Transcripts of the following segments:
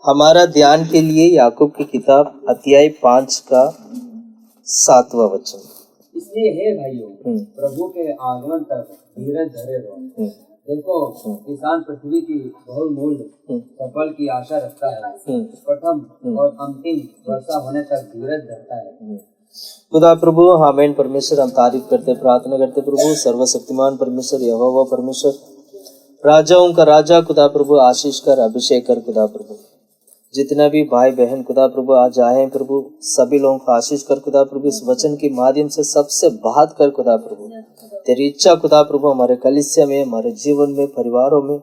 हमारा ध्यान के लिए याकूब की किताब अध्याय 5 का 7वां वचन। इसलिए हे भाइयों, प्रभु के आगमन तक धीरज धरे रहो। देखो, किसान पृथ्वी की बहुमूल्य फसल की आशा रखता है। प्रथम और अंतिम वर्षा होने तक धीरज धरता है। खुदा प्रभु, आमीन। परमेश्वर, हम तारीफ करते, प्रार्थना करते प्रभु, सर्वशक्तिमान परमेश्वर, यहोवा परमेश्वर, राजाओं का राजा खुदा प्रभु, आशीष कर, अभिषेक कर खुदा प्रभु। जितना भी भाई बहन खुदा प्रभु आज आए हैं प्रभु, सभी लोगों को आशीष कर खुदा प्रभु। इस वचन के माध्यम से सबसे बात कर खुदा प्रभु। तेरी इच्छा खुदा प्रभु हमारे कलीसिया में, हमारे जीवन में, परिवारों में,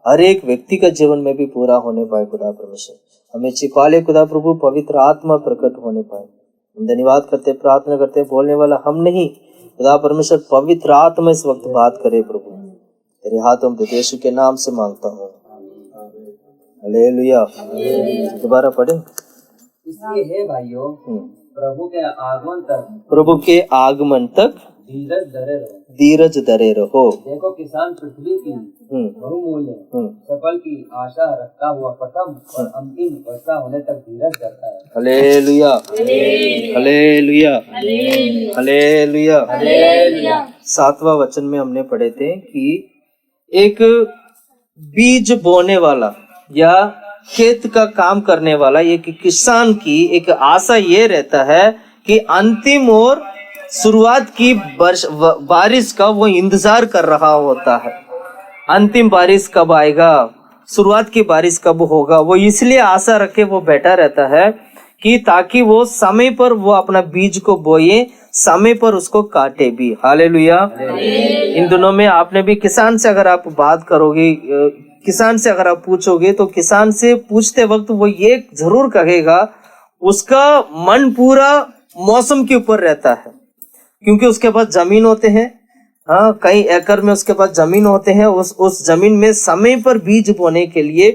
हर एक व्यक्ति का जीवन में भी पूरा होने पाए खुदा परमेश्वर। हमें छिपा ले खुदा प्रभु, पवित्र आत्मा प्रकट होने पाए। हम धन्यवाद करते, प्रार्थना करते, बोलने वाला हम नहीं खुदा परमेश्वर, पवित्र आत्मा इस वक्त बात करे प्रभु। तेरे हाथों में यीशु के नाम से मांगता हूँ, हालेलुया। दोबारा पढ़े। इसलिए हे भाइयों, प्रभु के आगमन तक धीरज धरे रहो। देखो, किसान पृथ्वी की बहुमूल्य फसल की आशा रखता हुआ प्रथम और अंतिम वर्षा होने तक धीरज धरता है। Hallelujah, hallelujah, hallelujah. 7वां वचन में हमने पढ़े थे कि एक बीज बोने वाला या खेत का काम करने वाला एक किसान की एक आशा ये रहता है कि अंतिम और शुरुआत की बारिश का वो इंतजार कर रहा होता है। अंतिम बारिश कब आएगा, शुरुआत की बारिश कब होगा, वो इसलिए आशा रखे वो बैठा रहता है कि ताकि वो समय पर वो अपना बीज को बोए, समय पर उसको काटे भी। हालेलुया। इन दिनों में आपने भी किसान से अगर आप बात करोगे, किसान से अगर आप पूछोगे, तो किसान से पूछते वक्त वो ये जरूर कहेगा, उसका मन पूरा मौसम के ऊपर रहता है, क्योंकि उसके पास जमीन होते हैं। हाँ, कई एकड़ में उसके पास जमीन होते हैं। उस जमीन में समय पर बीज बोने के लिए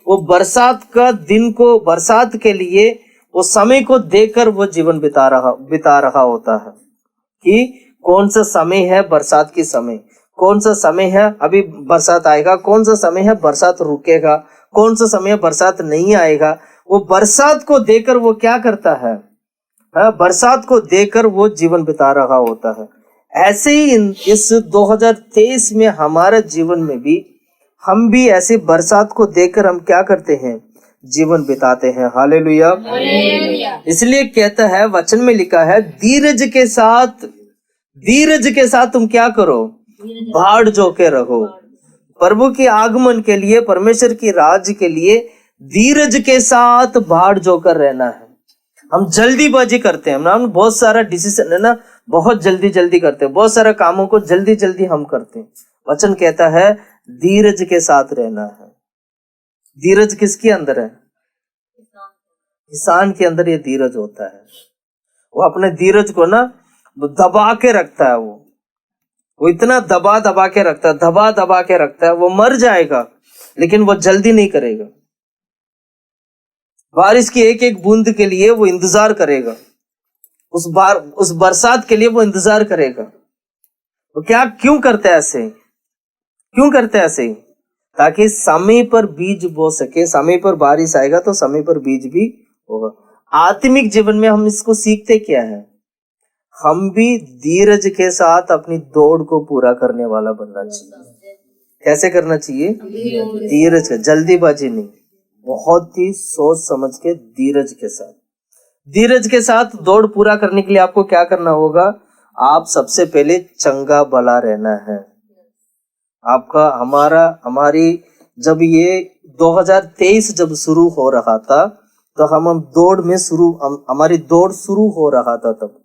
वो बरसात का दिन को, बरसात के लिए वो समय को देखकर वो जीवन बिता रहा होता है कि कौन सा समय है बरसात की समय, कौन सा समय है अभी बरसात आएगा, कौन सा समय है बरसात रुकेगा, कौन सा समय बरसात नहीं आएगा। वो बरसात को देखकर वो क्या करता है, बरसात को देखकर वो जीवन बिता रहा होता है। ऐसे ही इस 2023 में हमारे जीवन में भी हम भी ऐसे बरसात को देखकर हम क्या करते हैं, जीवन बिताते हैं। हालेलुया। इसलिए कहता है, वचन में लिखा है, धीरज के साथ तुम क्या करो, भाड़ जो के रहो। प्रभु के आगमन के लिए, परमेश्वर की राज्य के लिए धीरज के साथ भाड़ जो कर रहना है। हम जल्दीबाजी करते हैं, हम बहुत सारा डिसीजन है ना, बहुत जल्दी करते हैं, बहुत सारे कामों को जल्दी हम करते हैं। वचन कहता है धीरज के साथ रहना है। धीरज किसके अंदर है? किसान के अंदर ये धीरज होता है। वो अपने धीरज को ना दबा के रखता है। वो इतना दबा के रखता है, वो मर जाएगा लेकिन वो जल्दी नहीं करेगा। बारिश की एक एक बूंद के लिए वो इंतजार करेगा, उस बरसात के लिए वो इंतजार करेगा। वो क्यों करते हैं ऐसे? ताकि समय पर बीज बो सके, समय पर बारिश आएगा तो समय पर बीज भी होगा। आत्मिक जीवन में हम इसको सीखते क्या है? हम भी धीरज के साथ अपनी दौड़ को पूरा करने वाला बनना चाहिए। कैसे करना चाहिए? धीरज के, जल्दीबाजी नहीं, बहुत ही सोच समझ के धीरज के साथ दौड़ पूरा करने के लिए आपको क्या करना होगा? आप सबसे पहले चंगा भला रहना है। हमारी जब ये 2023 जब शुरू हो रहा था, तो हमारी दौड़ शुरू हो रहा था। तब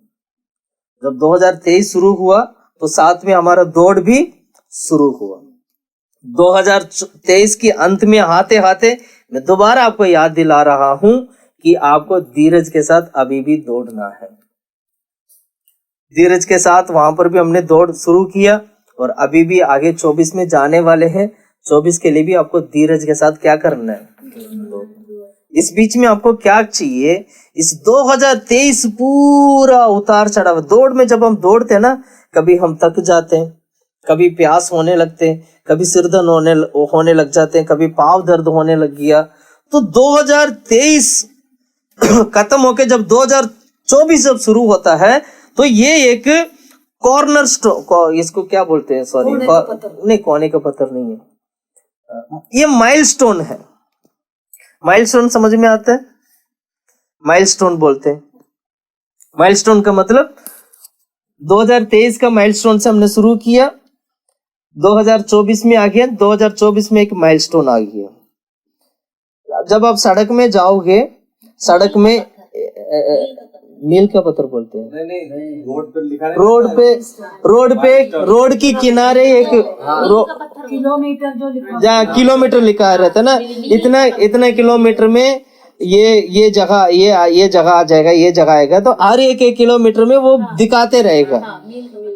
जब 2023 शुरू हुआ तो साथ में हमारा दौड़ भी शुरू हुआ। 2023 के अंत में आते मैं दोबारा आपको याद दिला रहा हूं कि आपको धीरज के साथ अभी भी दौड़ना है। धीरज के साथ वहां पर भी हमने दौड़ शुरू किया और अभी भी आगे 24 में जाने वाले हैं। 24 के लिए भी आपको धीरज के साथ क्या करना है? इस बीच में आपको क्या चाहिए? इस 2023 पूरा उतार चढ़ाव दौड़ में, जब हम दौड़ते हैं ना, कभी हम थक जाते हैं, कभी प्यास होने लगते हैं, कभी सिर दर्द होने लग जाते हैं, कभी पाँव दर्द होने लग गया, तो 2023 खत्म होके जब 2024 जब शुरू होता है तो ये एक कॉर्नर स्टोन, इसको क्या बोलते हैं, सॉरी नहीं, कोने का पत्थर नहीं है, ये माइलस्टोन है। माइलस्टोन समझ में आता है? माइलस्टोन बोलते हैं। माइलस्टोन का मतलब 2023 का माइलस्टोन से हमने शुरू किया, 2024 में आ गया, 2024 में एक माइलस्टोन आ गया। जब आप सड़क में जाओगे, सड़क में मील का पत्थर बोलते हैं, नहीं, रोड पर लिखा है, रोड की किनारे एक किलोमीटर जो लिखा जहाँ किलोमीटर लिखा रहता है ना, इतना किलोमीटर में ये जगह ये जगह आ जाएगा, ये जगह आएगा, तो हर एक किलोमीटर में वो दिखाते रहेगा।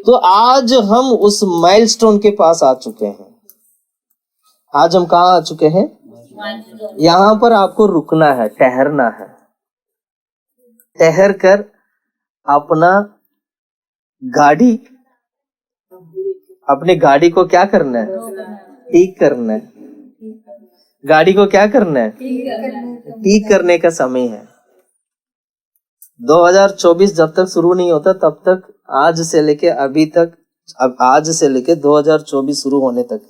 तो आज हम उस माइलस्टोन के पास आ चुके हैं। आज हम कहाँ आ चुके हैं? यहाँ पर आपको रुकना है, ठहरना है। ठहर कर अपना अपनी गाड़ी को क्या करना है? ठीक करना है। गाड़ी को क्या करना है? ठीक करने का समय है। 2024 जब तक शुरू नहीं होता तब तक, आज से लेके अभी तक, अब आज से लेके 2024 शुरू होने तक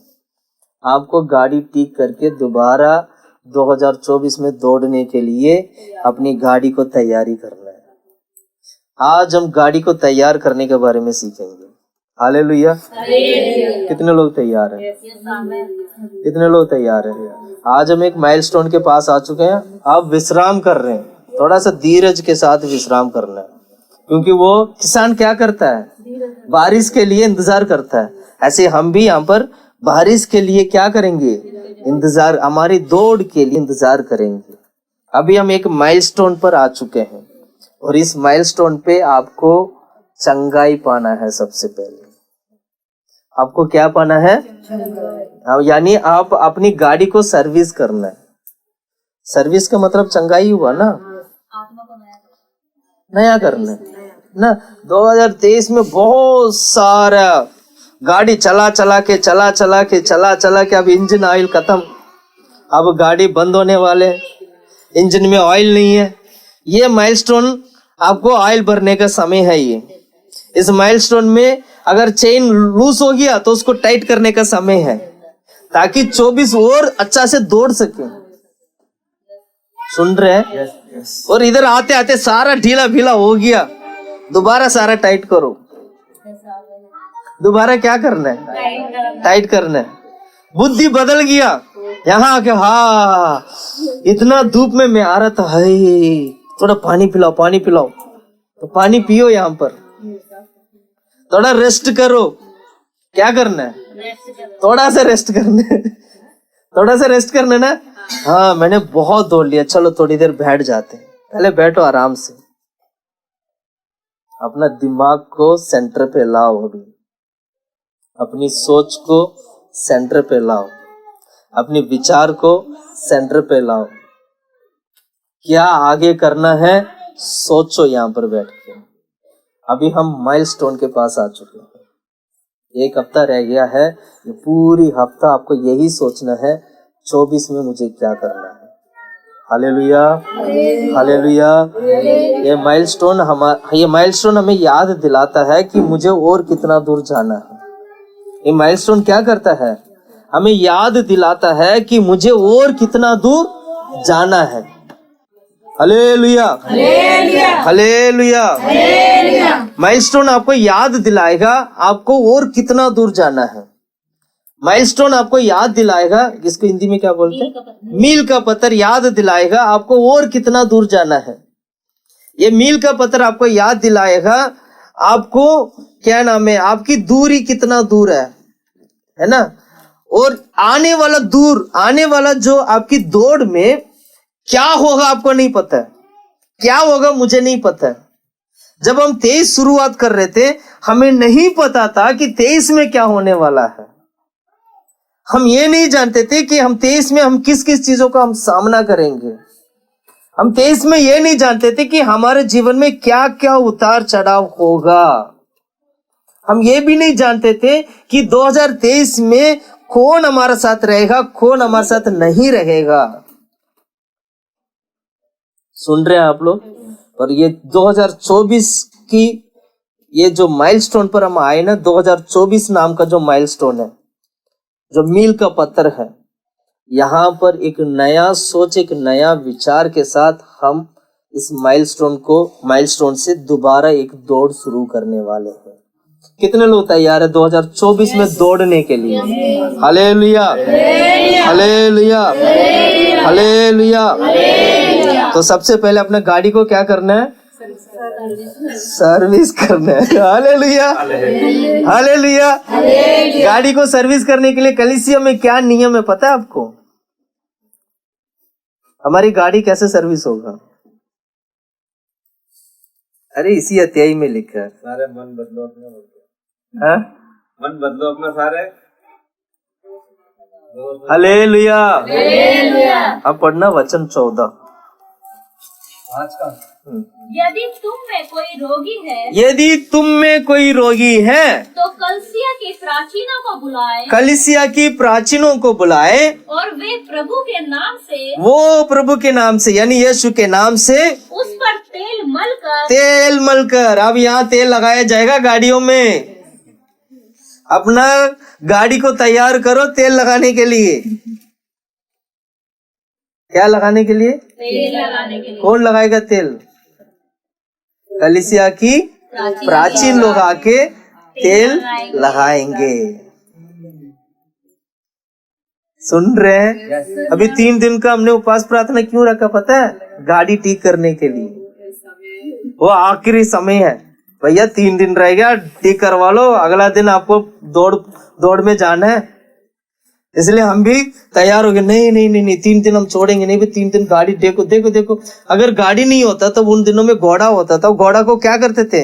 आपको गाड़ी ठीक करके दोबारा 2024 में दौड़ने के लिए अपनी गाड़ी को तैयारी करना है। आज हम गाड़ी को तैयार करने के बारे में सीखेंगे। हालेलुया। कितने लोग तैयार हैं? कितने लोग तैयार हैं? आज हम एक माइलस्टोन के पास आ चुके हैं। अब विश्राम कर रहे हैं, थोड़ा सा धीरज के साथ विश्राम करना है, क्योंकि वो किसान क्या करता है? बारिश के लिए इंतजार करता है। ऐसे हम भी यहाँ पर बारिश के लिए क्या करेंगे? इंतजार, हमारी दौड़ के लिए इंतजार करेंगे। अभी हम एक माइलस्टोन पर आ चुके हैं और इस माइलस्टोन पे आपको चंगाई पाना है। सबसे पहले आपको क्या पाना है? यानी आप अपनी गाड़ी को सर्विस करना है। सर्विस का मतलब चंगाई हुआ ना, नया करना है ना। 2023 में बहुत सारा गाड़ी चला चला के अब इंजन ऑयल खत्म, अब गाड़ी बंद होने वाले, इंजन में ऑयल नहीं है। ये माइलस्टोन आपको ऑयल भरने का समय है। ये इस माइलस्टोन में अगर चेन लूज हो गया तो उसको टाइट करने का समय है, ताकि 24 और अच्छा से दौड़ सके। सुन रहे हैं? और इधर आते आते सारा ढीला ढीला हो गया, दोबारा सारा टाइट करो। दोबारा क्या करना है? टाइट करना है। बुद्धि बदल गया, यहाँ आके हाँ इतना धूप में मैं आ रहा था, हाय थोड़ा पानी पिलाओ, तो पानी पियो। यहाँ पर थोड़ा रेस्ट करो। क्या करना है? थोड़ा सा रेस्ट करना ना। हाँ मैंने बहुत दौड़ लिया, चलो थोड़ी देर बैठ जाते हैं। पहले बैठो आराम से, अपना दिमाग को सेंटर पे लाओ। अभी अपनी सोच को सेंटर पे लाओ, अपने विचार को सेंटर पे लाओ। क्या आगे करना है सोचो यहाँ पर बैठ के। अभी हम माइलस्टोन के पास आ चुके हैं। एक हफ्ता रह गया है, ये पूरी हफ्ता आपको यही सोचना है 24 में मुझे क्या करना है। Hallelujah, hallelujah. ये माइलस्टोन हमें याद दिलाता है कि मुझे और कितना दूर जाना है। ये माइलस्टोन क्या करता है? हमें याद दिलाता है कि मुझे और कितना दूर जाना है। Hallelujah, hallelujah. माइलस्टोन आपको याद दिलाएगा आपको और कितना दूर जाना है। माइलस्टोन आपको याद दिलाएगा, इसको हिंदी में क्या बोलते हैं? मील का पत्थर याद दिलाएगा आपको और कितना दूर जाना है। ये मील का पत्थर आपको याद दिलाएगा आपको क्या नाम है, आपकी दूरी कितना दूर है ना। और आने वाला जो आपकी दौड़ में क्या होगा आपको नहीं पता है, क्या होगा मुझे नहीं पता है। जब हम 23 शुरुआत कर रहे थे, हमें नहीं पता था कि 23 में क्या होने वाला है। हम ये नहीं जानते थे कि हम 23 में हम किस किस चीजों का हम सामना करेंगे। हम 23 में ये नहीं जानते थे कि हमारे जीवन में क्या क्या उतार चढ़ाव होगा। हम ये भी नहीं जानते थे कि 2023 में कौन हमारे साथ रहेगा, कौन हमारे साथ नहीं रहेगा। सुन रहे हैं आप लोग। और ये 2024 की ये जो माइलस्टोन पर हम आए ना, 2024 नाम का जो माइलस्टोन है, जो मील का पत्थर है, यहाँ पर एक नया सोच, एक नया विचार के साथ हम इस माइलस्टोन से दोबारा एक दौड़ शुरू करने वाले हैं। कितने लोग तैयार है 2024 में दौड़ने के लिए? Hallelujah, hallelujah, hallelujah. तो सबसे पहले अपने गाड़ी को क्या करना है? सर्विस करना है। Hallelujah, hallelujah. गाड़ी को सर्विस करने के लिए कलीसिया में क्या नियम है पता है आपको? हमारी गाड़ी कैसे सर्विस होगा? अरे इसी अध्याय में लिखा है। सारे मन बदलो अपना, हाँ? मन बदलो अपना सारे। हालेलुया। अब पढ़ना वचन 14। आज का यदि तुम में कोई रोगी है यदि तुम में कोई रोगी है तो कलसिया के प्राचीनों को बुलाए कलीसिया की प्राचीनों को बुलाए और वे प्रभु के नाम से वो प्रभु के नाम से यानी यीशु के नाम से उस पर तेल मलकर। अब यहाँ तेल लगाया जाएगा गाड़ियों में। अपना गाड़ी को तैयार करो तेल लगाने के लिए। क्या लगाने के लिए? तेल लगाने के लिए। कौन लगाएगा तेल? कलीसिया की प्राचीन लोग आके तेल लगाएंगे। सुन रहे हैं? अभी 3 दिन का हमने उपवास प्रार्थना क्यों रखा पता है? गाड़ी ठीक करने के लिए। वो आखिरी समय है भैया, 3 दिन रह गया, ठीक करवा लो, अगला दिन आपको दौड़ में जाना है। इसलिए हम भी तैयार हो गए। नहीं नहीं नहीं नहीं, 3 दिन हम छोड़ेंगे नहीं। 3 दिन गाड़ी देखो देखो देखो। अगर गाड़ी नहीं होता तो उन दिनों में घोड़ा होता था। घोड़ा को क्या करते थे?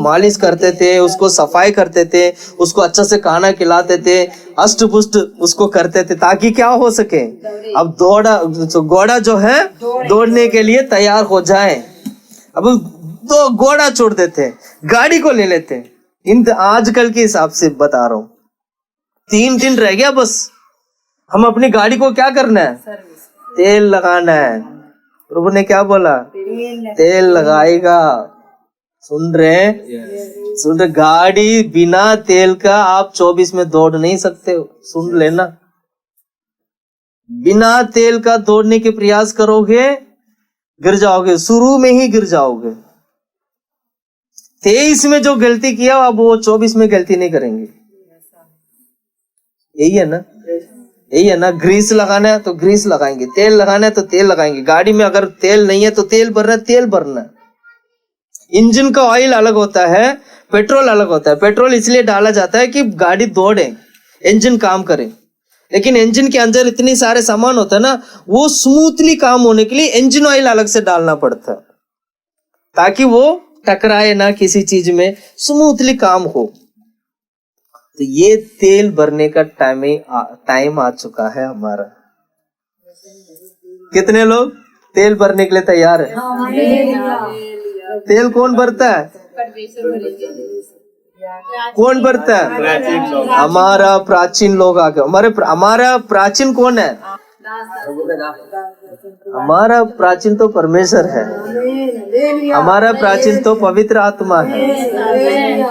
मालिश करते थे, उसको सफाई करते थे, उसको अच्छा से खाना खिलाते थे, अष्ट पुष्ट उसको करते थे ताकि क्या हो सके, अब घोड़ा जो है दौड़ने के लिए तैयार हो जाए। अब तो घोड़ा छोड़ देते, गाड़ी को ले लेते। आजकल के हिसाब से बता रहा हूँ, 3 दिन रह गया बस, हम अपनी गाड़ी को क्या करना है? तेल लगाना है। प्रभु ने क्या बोला? तेल लगाएगा। सुन रहे? सुन रहे? गाड़ी बिना तेल का आप 24 में दौड़ नहीं सकते हो। सुन लेना, बिना तेल का दौड़ने के प्रयास करोगे गिर जाओगे, शुरू में ही गिर जाओगे। 23 में जो गलती किया अब वो 24 में गलती नहीं करेंगे। यही है ना? यही है ना? ग्रीस लगाना है तो ग्रीस लगाएंगे, तेल लगाना है तो तेल लगाएंगे। गाड़ी में अगर तेल नहीं है तो तेल भरना है, तेल भरना है। इंजन का ऑयल अलग होता है, पेट्रोल अलग होता है। पेट्रोल इसलिए डाला जाता है कि गाड़ी दौड़े, इंजन काम करे। लेकिन इंजन के अंदर इतने सारे सामान होता है ना, वो स्मूथली काम होने के लिए इंजन ऑयल अलग से डालना पड़ता है ताकि वो टकराए ना किसी चीज में, स्मूथली काम हो। तो ये तेल भरने का टाइम आ चुका है हमारा। कितने लोग तेल भरने के लिए तैयार है? तेल कौन भरता है? कौन भरता है? हमारा प्राचीन लोग आके। हमारा प्राचीन कौन है? हमारा प्राचीन तो परमेश्वर है, हमारा प्राचीन तो पवित्र आत्मा है।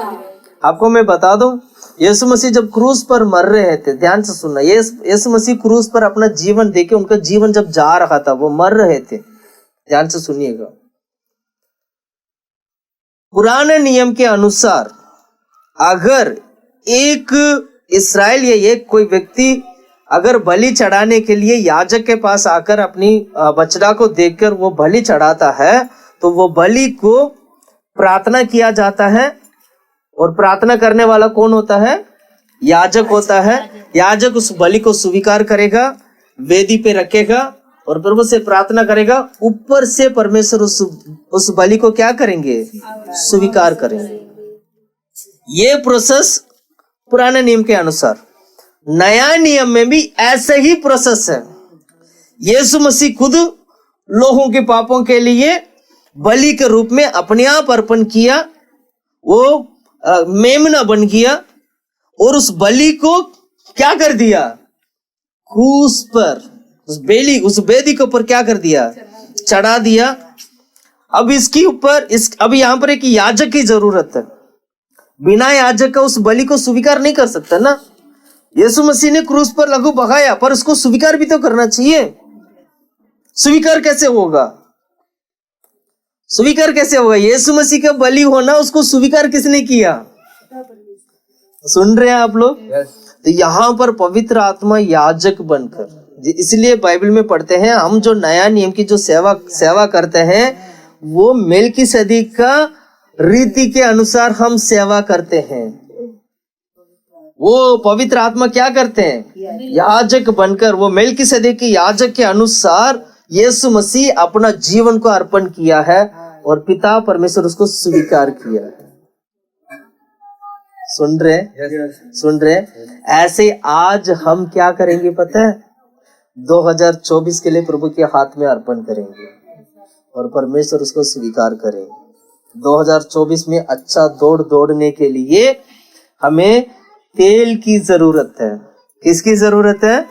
आपको मैं बता दूं, यीशु मसीह जब क्रूस पर मर रहे थे, ध्यान से सुनना, यीशु मसीह क्रूस पर अपना जीवन देके, उनका जीवन जब जा रहा था, वो मर रहे थे, ध्यान से सुनिएगा। पुराने नियम के अनुसार अगर एक इस्राएल या एक कोई व्यक्ति अगर बलि चढ़ाने के लिए याजक के पास आकर अपनी बछड़ा को देखकर वो बलि चढ़ाता है, तो वो बलि को प्रार्थना किया जाता है। और प्रार्थना करने वाला कौन होता है? याजक होता है। याजक उस बलि को स्वीकार करेगा, वेदी पे रखेगा और प्रभु से प्रार्थना करेगा। ऊपर से परमेश्वर उस बलि को क्या करेंगे? स्वीकार करेंगे। ये प्रोसेस पुराने नियम के अनुसार। नया नियम में भी ऐसे ही प्रोसेस है। यीशु मसीह खुद लोगों के पापों के लिए बलि के रूप में अपने आप अर्पण किया, वो मेमना बन गया और उस बलि को क्या कर दिया? क्रूस पर, उस बेदी के ऊपर क्या कर दिया? चढ़ा दिया। अब इसके ऊपर अब यहाँ पर एक याजक की जरूरत है। बिना याजक का उस बलि को स्वीकार नहीं कर सकता ना। यीशु मसीह ने क्रूस पर लहू बहाया, पर उसको स्वीकार भी तो करना चाहिए। स्वीकार कैसे होगा? स्वीकार कैसे होगा? यीशु मसीह का बलि होना, उसको स्वीकार किसने किया? सुन रहे हैं आप लोग? तो यहाँ पर पवित्र आत्मा याजक बनकर, इसलिए बाइबल में पढ़ते हैं, हम जो नया नियम की जो सेवा करते हैं वो मेलकीसेदेक का रीति के अनुसार हम सेवा करते हैं। वो पवित्र आत्मा क्या करते हैं? याजक बनकर, वो मेलकीसेदेक के याजक के अनुसार यीशु मसीह अपना जीवन को अर्पण किया है और पिता परमेश्वर उसको स्वीकार किया है। सुन रहे? ऐसे आज हम क्या करेंगे पता है? 2024 के लिए प्रभु के हाथ में अर्पण करेंगे और परमेश्वर उसको स्वीकार करेंगे। 2024 में अच्छा दौड़ने के लिए हमें तेल की जरूरत है। किसकी जरूरत है?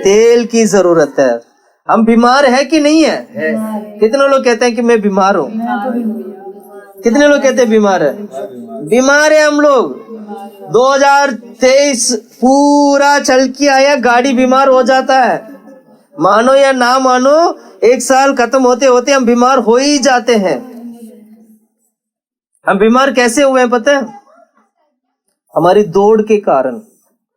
तेल की जरूरत है। हम बीमार है कि नहीं है? कितने लोग कहते हैं कि मैं बीमार हूँ? कितने लोग कहते हैं बीमार है? बीमार है हम लोग। 2023 पूरा चल के आया, गाड़ी बीमार हो जाता है। मानो या ना मानो, एक साल खत्म होते होते हम बीमार हो ही जाते हैं। हम बीमार कैसे हुए हैं पता है? हमारी दौड़ के कारण।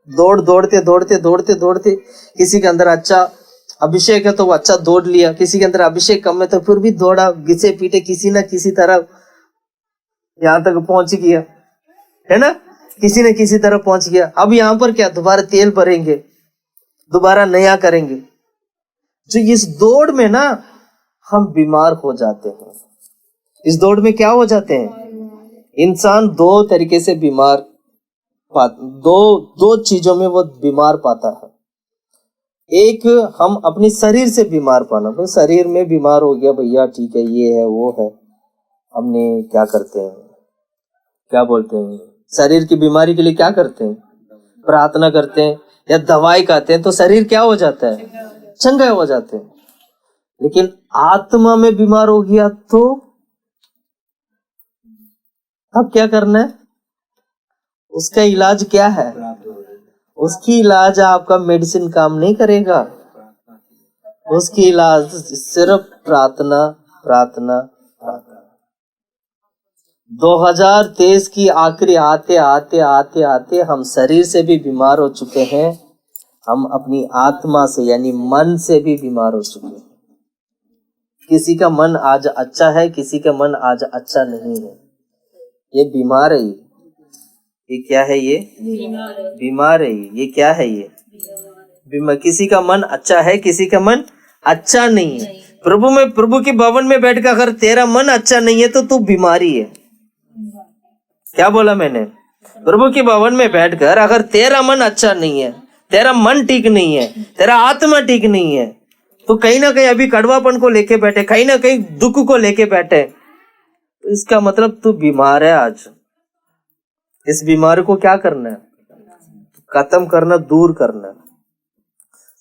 दौड़ते किसी के अंदर अच्छा अभिषेक है तो वो अच्छा दौड़ लिया, किसी के अंदर अभिषेक कम है तो फिर भी दौड़ा, घिसे पीटे किसी ना किसी तरह यहाँ तक पहुंच गया, है ना? किसी न किसी तरह पहुंच गया। अब यहाँ पर क्या? दोबारा तेल भरेंगे, दोबारा नया करेंगे। जो इस दौड़ में ना हम बीमार हो जाते हैं। इस दौड़ में क्या हो जाते हैं? इंसान दो तरीके से बीमार दो चीजों में वो बीमार पाता है। एक, हम अपनी शरीर से बीमार पाना, भाई शरीर में बीमार हो गया भैया, ठीक है, ये है वो है, हमने क्या करते हैं, क्या बोलते हैं, शरीर की बीमारी के लिए क्या करते हैं? प्रार्थना करते हैं या दवाई खाते हैं, तो शरीर क्या हो जाता है? चंगा हो जाते हैं। लेकिन आत्मा में बीमार हो गया तो अब क्या करना है? उसका इलाज क्या है? उसकी इलाज आपका मेडिसिन काम नहीं करेगा। उसकी इलाज सिर्फ प्रार्थना। 2023 की आखिरी आते हम शरीर से भी बीमार हो चुके हैं। हम अपनी आत्मा से यानी मन से भी बीमार हो चुके हैं। किसी का मन आज अच्छा है, किसी का मन आज अच्छा नहीं है। ये बीमार है। ये क्या है? ये बीमार है। ये क्या है? ये बीमार। किसी का मन अच्छा है, किसी का मन अच्छा नहीं है। प्रभु के भवन में बैठकर अगर तेरा मन अच्छा नहीं है तो तू बीमारी है। क्या बोला मैंने? प्रभु के भवन में बैठकर अगर तेरा मन अच्छा नहीं है, तेरा मन ठीक नहीं है, तेरा आत्मा ठीक नहीं है, तो कहीं ना कहीं अभी कड़वापन को लेके बैठे, कहीं ना कहीं दुख को लेके बैठे, तो इसका मतलब तू बीमार है। आज इस बीमारी को क्या करना है? खत्म करना, दूर करना।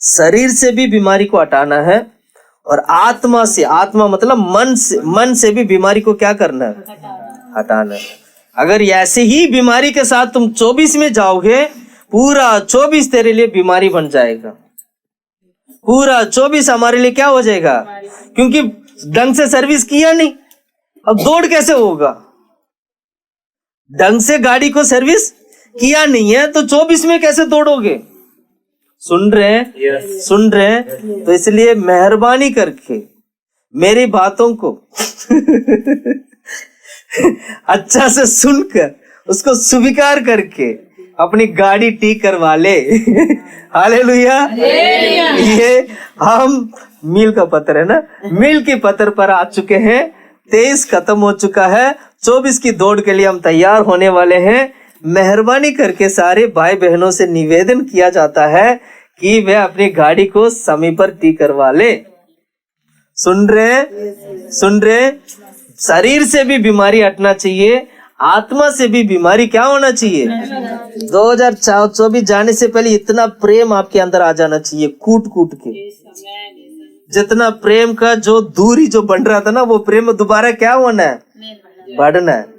शरीर से भी बीमारी को हटाना है और आत्मा से, आत्मा मतलब मन से भी बीमारी को क्या करना है? हटाना है। अगर ऐसे ही बीमारी के साथ तुम 24 में जाओगे, पूरा 24 तेरे लिए बीमारी बन जाएगा। पूरा 24 हमारे लिए क्या हो जाएगा? क्योंकि ढंग से सर्विस किया नहीं, अब दौड़ कैसे होगा? ढंग से गाड़ी को सर्विस किया नहीं है तो 24 में कैसे दौड़ोगे? सुन रहे हैं? सुन रहे हैं? तो इसलिए मेहरबानी करके मेरी बातों को अच्छा से सुनकर उसको स्वीकार करके अपनी गाड़ी ठीक करवा ले। हालेलुया। ये हम मील का पत्थर है ना, मील के पत्थर पर आ चुके हैं। 23 खत्म हो चुका है, 24 की दौड़ के लिए हम तैयार होने वाले हैं। मेहरबानी करके सारे भाई बहनों से निवेदन किया जाता है कि वे अपनी गाड़ी को समय पर ठीक करवा ले। सुन रहे? सुन रहे? शरीर से भी बीमारी हटना चाहिए, आत्मा से भी बीमारी क्या होना चाहिए? 2024 जाने से पहले इतना प्रेम आपके अंदर आ जाना चाहिए, कूट कूट के। जितना प्रेम का जो दूरी जो बन रहा था ना, वो प्रेम दोबारा क्या होना है, बढ़ना है।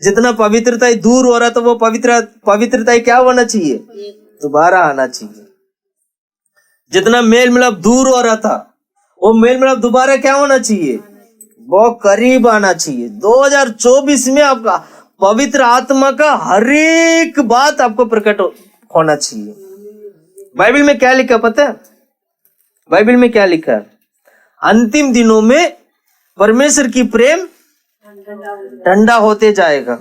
जितना पवित्रता दूर हो रहा था, वो पवित्रता क्या होना चाहिए, दोबारा आना चाहिए। जितना मेल मिलाप दूर हो रहा था, वो मेल मिलाप दोबारा क्या होना चाहिए, वो करीब आना चाहिए। 2024 में आपका पवित्र आत्मा का हर एक बात आपको प्रकट होना चाहिए। बाइबल में क्या लिखा पता है, बाइबल में क्या लिखा है, अंतिम दिनों में परमेश्वर की प्रेम ठंडा होते जाएगा।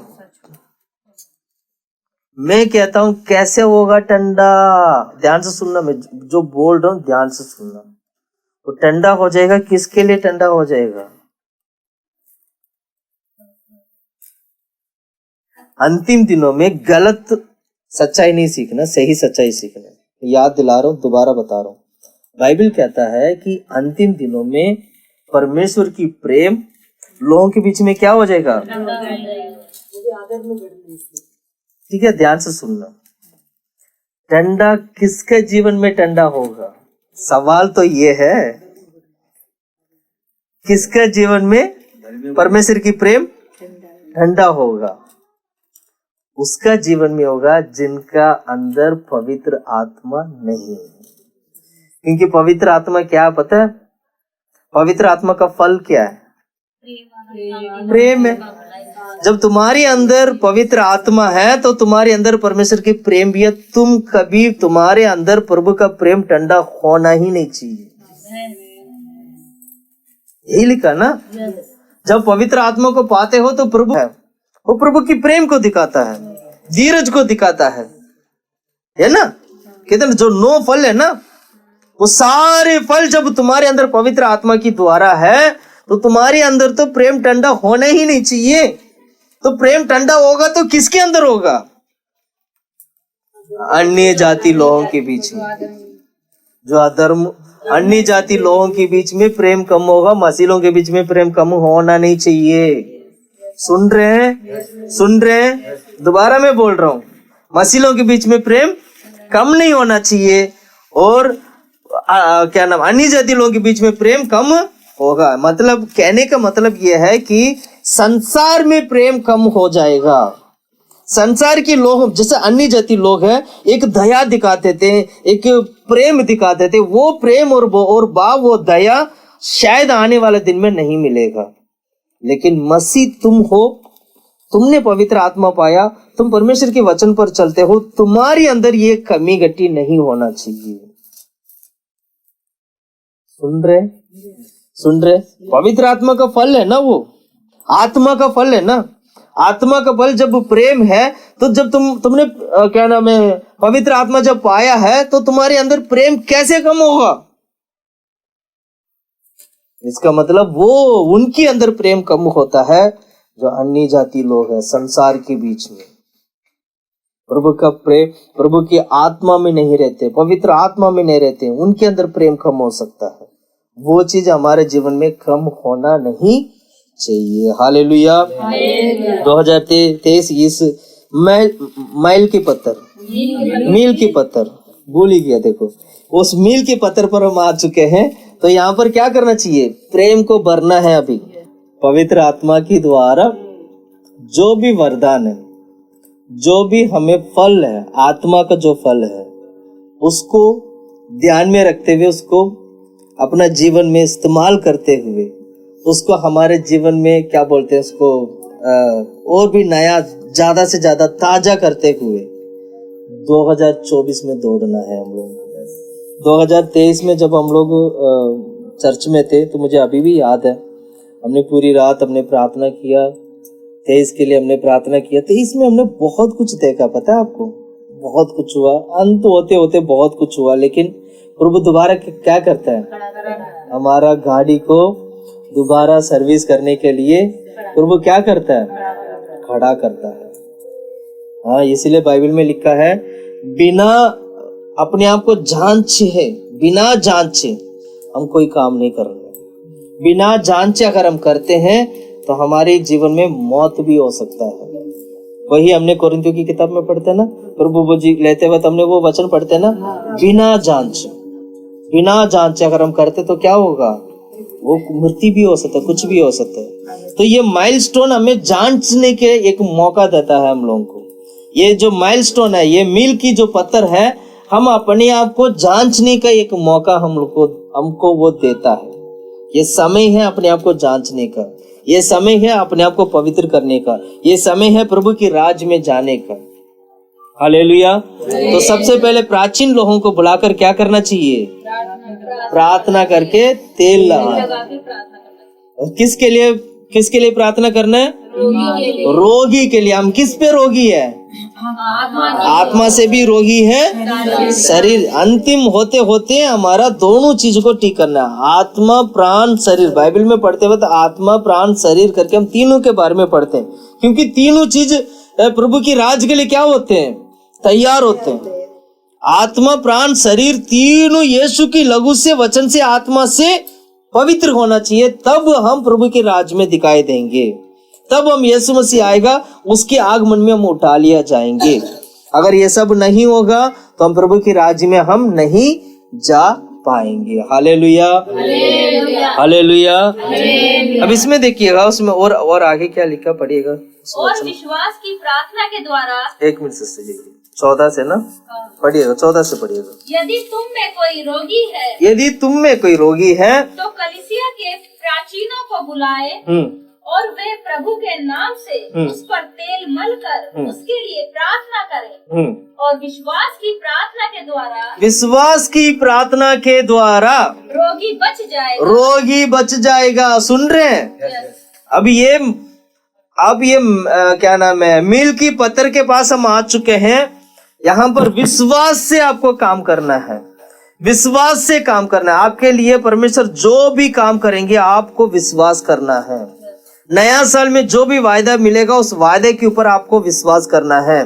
मैं कहता हूं कैसे होगा ठंडा, ध्यान से सुनना, मैं जो बोल रहा हूं ध्यान से सुनना। वो ठंडा हो जाएगा, किसके लिए ठंडा हो जाएगा, अंतिम दिनों में गलत सच्चाई नहीं सीखना, सही सच्चाई सीखना। याद दिला रहा हूं, दोबारा बता रहा हूं। बाइबल कहता है कि अंतिम दिनों में परमेश्वर की प्रेम लोगों के बीच में क्या हो जाएगा, ठीक है, ध्यान से सुनना। ठंडा किसके जीवन में ठंडा होगा, सवाल तो ये है, किसके जीवन में परमेश्वर की प्रेम ठंडा होगा, उसका जीवन में होगा जिनका अंदर पवित्र आत्मा नहीं है। क्योंकि पवित्र आत्मा क्या पता है, पवित्र आत्मा का फल क्या है, प्रेम है। जब तुम्हारे अंदर पवित्र आत्मा है तो तुम्हारे अंदर परमेश्वर की प्रेम भी है। तुम कभी, तुम्हारे अंदर प्रभु का प्रेम ठंडा होना ही नहीं चाहिए, यही लिखा ना। जब पवित्र आत्मा को पाते हो तो प्रभु है, वो प्रभु की प्रेम को दिखाता है, धीरज को दिखाता है ना। कहते जो 9 फल है ना, वो सारे फल जब तुम्हारे अंदर पवित्र आत्मा की द्वारा है तो तुम्हारे अंदर तो प्रेम ठंडा होना ही नहीं चाहिए। तो प्रेम ठंडा होगा तो किसके अंदर होगा, अन्य जाति लोगों के बीच में, जो अधर्म, अन्य जाति लोगों के बीच में प्रेम कम होगा, मसीलों के बीच में प्रेम कम होना नहीं चाहिए। सुन रहे हैं, सुन रहे हैं, दोबारा मैं बोल रहा हूं, मसीलों के बीच में प्रेम कम नहीं होना चाहिए, और क्या नाम, अन्य जाति लोगों के बीच में प्रेम कम होगा। मतलब कहने का मतलब यह है कि संसार में प्रेम कम हो जाएगा। संसार के लोग, जैसे अन्य जाति लोग हैं, एक दया दिखाते थे, एक प्रेम दिखाते थे, वो प्रेम और वो दया शायद आने वाले दिन में नहीं मिलेगा। लेकिन मसीह तुम हो, तुमने पवित्र आत्मा पाया, तुम परमेश्वर के वचन पर चलते हो, तुम्हारे अंदर ये कमी घटी नहीं होना चाहिए। सुन रहे, सुन रहे, पवित्र आत्मा का फल है ना, वो आत्मा का फल है ना। आत्मा का फल जब प्रेम है, तो जब तुमने क्या नाम है, पवित्र आत्मा जब पाया है, तो तुम्हारे अंदर प्रेम कैसे कम होगा। इसका मतलब वो उनके अंदर प्रेम कम होता है जो अन्य जाति लोग हैं संसार के बीच में, प्रभु का प्रेम, प्रभु की आत्मा में नहीं रहते, पवित्र आत्मा में नहीं रहते, उनके अंदर प्रेम कम हो सकता है। वो चीज हमारे जीवन में कम होना नहीं चाहिए। हालेलुया। 2023 इस मील के पत्थर भूल ही गया, देखो उस मील के पत्थर पर हम आ चुके हैं। तो यहाँ पर क्या करना चाहिए, प्रेम को भरना है। अभी पवित्र आत्मा की द्वारा जो भी वरदान है, जो भी हमें फल है, आत्मा का जो फल है, उसको ध्यान में रखते हुए, उसको अपना जीवन में इस्तेमाल करते हुए, उसको हमारे जीवन में क्या बोलते हैं उसको, और भी नया, ज्यादा से ज्यादा ताजा करते हुए 2024 में दौड़ना है हम लोग। 2023 में जब हम लोग चर्च में थे, तो मुझे अभी भी याद है, हमने पूरी रात हमने प्रार्थना किया, 23 के लिए हमने प्रार्थना किया। 23 में हमने बहुत कुछ देखा, पता है आपको, बहुत कुछ हुआ, अंत होते होते बहुत कुछ हुआ। लेकिन प्रभु दोबारा क्या करता है, हमारा गाड़ी को दोबारा सर्विस करने के लिए प्रभु क्या करता है, खड़ा करता है। हाँ, इसीलिए बाइबल में लिखा है, बिना अपने आप को जांचे, बिना जांचे हम कोई काम नहीं करेंगे। बिना जांचे अगर हम करते हैं तो हमारे जीवन में मौत भी हो सकता है। वही हमने कोरिन्थियों की किताब में पढ़ते ना, प्रभु जी लेते वक्त हमने वो वचन पढ़ते ना, बिना जांचे। बिना जांचे अगर हम करते तो क्या होगा, वो मृत्यु भी हो सकता है, कुछ भी हो सकता है। तो ये माइलस्टोन हमें जांचने के एक मौका देता है हम लोगों को। ये जो माइलस्टोन है, ये मील की जो पत्थर है, हम अपने आप को जांचने का एक मौका हमको वो देता है। ये समय है अपने आप को जांचने का, ये समय है अपने आप को पवित्र करने का, ये समय है प्रभु की राज में जाने का। हालेलुया। तो सबसे पहले प्राचीन लोगों को बुलाकर क्या करना चाहिए, प्रार्थना करके तेल लगाना। किसके लिए प्रार्थना करना है, रोगी के लिए। हम किस पे रोगी है, आत्मा से भी रोगी है, शरीर। अंतिम होते होते हमारा दोनों चीज को ठीक करना है, आत्मा प्राण शरीर। बाइबल में पढ़ते वक्त आत्मा प्राण शरीर करके हम तीनों के बारे में पढ़ते हैं, क्योंकि तीनों चीज प्रभु की राज के लिए क्या होते हैं, तैयार होते हैं। आत्मा प्राण शरीर तीनों यीशु की लहू से, वचन से, आत्मा से पवित्र होना चाहिए, तब हम प्रभु के राज में दिखाई देंगे, तब हम यीशु मसीह आएगा, उसके आगमन में हम उठा लिया जाएंगे। अगर ये सब नहीं होगा तो हम प्रभु के राज्य में हम नहीं जा पाएंगे। Hallelujah, hallelujah. अब इसमें देखिएगा, उसमें और आगे क्या लिखा, पढ़िएगा। और विश्वास की प्रार्थना के द्वारा, 1 मिनट से 14 से ना पढ़िएगा, 14 से पढ़िएगा। यदि तुम में कोई रोगी है, यदि तुम में कोई रोगी है तो कलीसिया के प्राचीनों को बुलाए और वे प्रभु के नाम से उस पर तेल मलकर उसके लिए प्रार्थना करें, और विश्वास की प्रार्थना के द्वारा रोगी बच जाएगा। सुन रहे हैं? अब ये क्या नाम है, मील की पत्थर के पास हम आ चुके हैं। यहाँ पर विश्वास से आपको काम करना है, विश्वास से काम करना है। आपके लिए परमेश्वर जो भी काम करेंगे आपको विश्वास करना है। नया साल में जो भी वायदा मिलेगा उस वायदे के ऊपर आपको विश्वास करना है।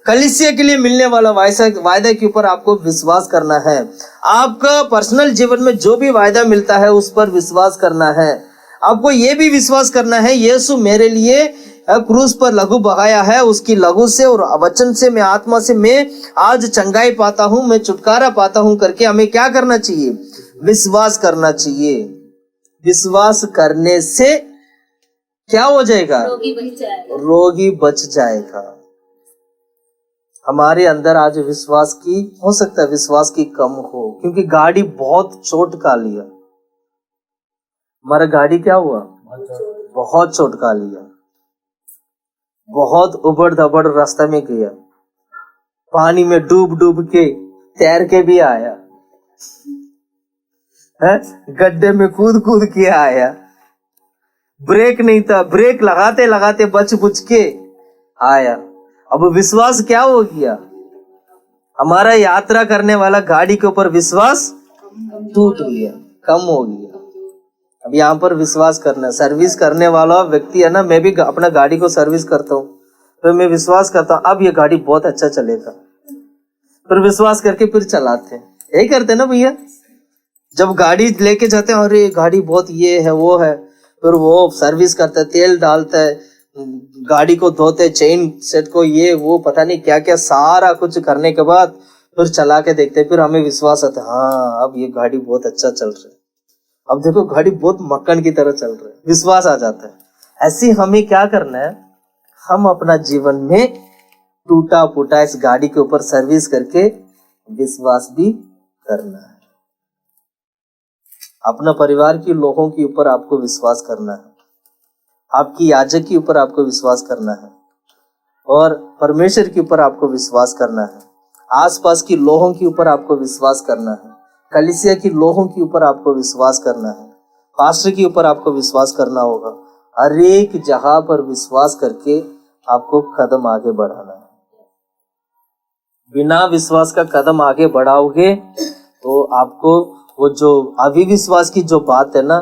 कलीसिया के लिए मिलने वाला वायदा के ऊपर आपको विश्वास करना है। आपका पर्सनल जीवन में जो भी वायदा मिलता है उस पर विश्वास करना है। आपको ये भी विश्वास करना है, यीशु मेरे लिए क्रूस पर लहू बहाया है, उसकी लहू से और वचन से, मैं आत्मा से मैं आज चंगाई पाता हूँ, मैं छुटकारा पाता हूँ करके हमें क्या करना चाहिए, विश्वास करना चाहिए। विश्वास करने से क्या हो जाएगा, रोगी बच जाएगा। हमारे अंदर आज विश्वास की, हो सकता है विश्वास की कम हो, क्योंकि गाड़ी बहुत चोट खा लिया। हमारा गाड़ी क्या हुआ, बहुत चोट खा लिया, बहुत उबड़ धबड़ रास्ता में गया, पानी में डूब डूब के तैर के भी आया है, गड्ढे में कूद कूद के आया, ब्रेक नहीं था, ब्रेक लगाते लगाते बच बुच के आया। अब विश्वास क्या हो गया, हमारा यात्रा करने वाला गाड़ी के ऊपर विश्वास टूट गया, कम हो गया। अब यहाँ पर विश्वास करना, सर्विस करने वाला व्यक्ति है ना, मैं भी अपना गाड़ी को सर्विस करता हूँ, तो मैं विश्वास करता हूँ अब ये गाड़ी बहुत अच्छा चलेगा, फिर विश्वास करके फिर चलाते हैं। यही करते हैं ना भैया, जब गाड़ी लेके जाते हैं, अरे गाड़ी बहुत ये है वो है, फिर वो सर्विस करता है, तेल डालता है, गाड़ी को धोते, चेन सेट को ये वो पता नहीं क्या क्या सारा कुछ करने के बाद फिर चला के देखते हैं, फिर हमें विश्वास आता है, हाँ अब ये गाड़ी बहुत अच्छा चल रहा है, अब देखो गाड़ी बहुत मक्खन की तरह चल रहा है, विश्वास आ जाता है। ऐसे हमें क्या करना है, हम अपना जीवन में टूटा फूटा इस गाड़ी के ऊपर सर्विस करके विश्वास भी करना है। अपना परिवार के लोगों के ऊपर आपको विश्वास करना है, आपकी याजक के ऊपर आपको विश्वास करना है, और परमेश्वर के ऊपर आपको विश्वास करना है, आसपास के लोगों के ऊपर आपको विश्वास करना है, कलीसिया के लोगों के ऊपर आपको विश्वास करना है, पास्टर के ऊपर आपको विश्वास करना होगा। हर एक जगह पर विश्वास करके आपको कदम आगे बढ़ाना है। बिना विश्वास का कदम आगे बढ़ाओगे तो आपको वो जो अविश्वास की जो बात है ना,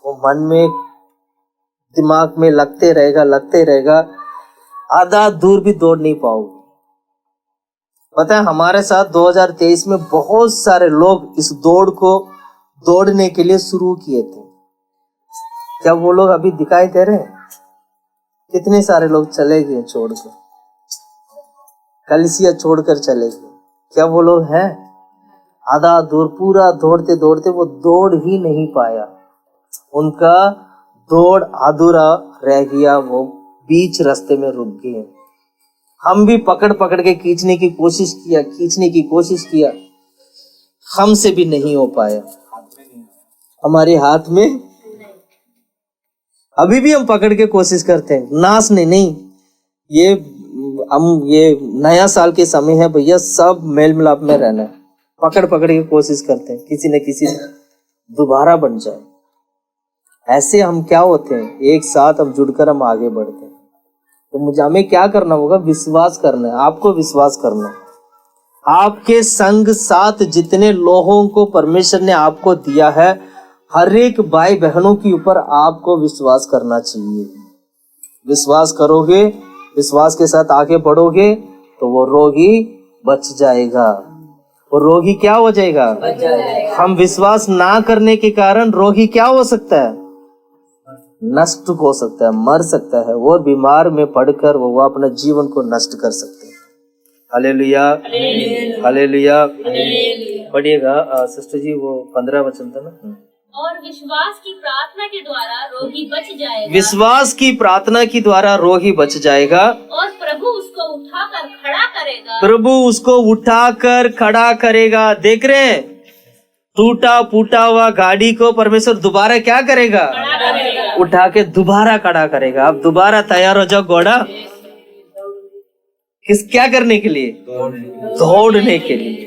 वो मन में दिमाग में लगते रहेगा, आधा दूर भी दौड़ नहीं पाओगे। पता है हमारे साथ 2023 में बहुत सारे लोग इस दौड़ को दौड़ने के लिए शुरू किए थे। क्या वो लोग अभी दिखाई दे रहे हैं? कितने सारे लोग चले गए छोड़कर, कलीसिया छोड़कर चले गए। क्या वो लोग हैं? आधा दूर पूरा दौड़ते दौड़ते वो दौड़ ही नहीं पाया, उनका दौड़ अधूरा रह गया, वो बीच रास्ते में रुक गए। हम भी पकड़ पकड़ के खींचने की कोशिश किया, हमसे भी नहीं हो पाया, हमारे हाथ में अभी भी हम पकड़ के कोशिश करते हैं, नाश नहीं। ये नया साल के समय है भैया, सब मेल मिलाप में रहना है, पकड़ पकड़ के कोशिश करते हैं किसी न किसी दोबारा बन जाए। ऐसे हम क्या होते हैं, एक साथ हम जुड़कर हम आगे बढ़ते हैं। तो हमें क्या करना होगा, विश्वास करना है, आपको विश्वास करना है। आपके संग साथ जितने लोगों को परमेश्वर ने आपको दिया है, हर एक भाई बहनों के ऊपर आपको विश्वास करना चाहिए। विश्वास करोगे, विश्वास के साथ आगे बढ़ोगे तो वो रोगी बच जाएगा। वो रोगी क्या हो जाएगा? हम विश्वास ना करने के कारण रोगी क्या हो सकता है? नष्ट हो सकता है, मर सकता है, और बीमार में पड़कर वो अपना जीवन को नष्ट कर सकते हैं। Hallelujah, hallelujah. पढ़िएगा सिस्टर जी, वो 15 वचन था ना। और विश्वास की प्रार्थना के द्वारा रोगी बच जाएगा। विश्वास की प्रार्थना के द्वारा रोगी बच जाएगा, और प्रभु उसको उठाकर खड़ा करेगा। प्रभु उसको उठाकर खड़ा करेगा। देख रहे हैं, टूटा फूटा हुआ गाड़ी को परमेश्वर दोबारा क्या करेगा? उठा के दोबारा खड़ा करेगा। अब दोबारा तैयार हो जाओ घोड़ा, क्या करने के लिए? दौड़ने के लिए।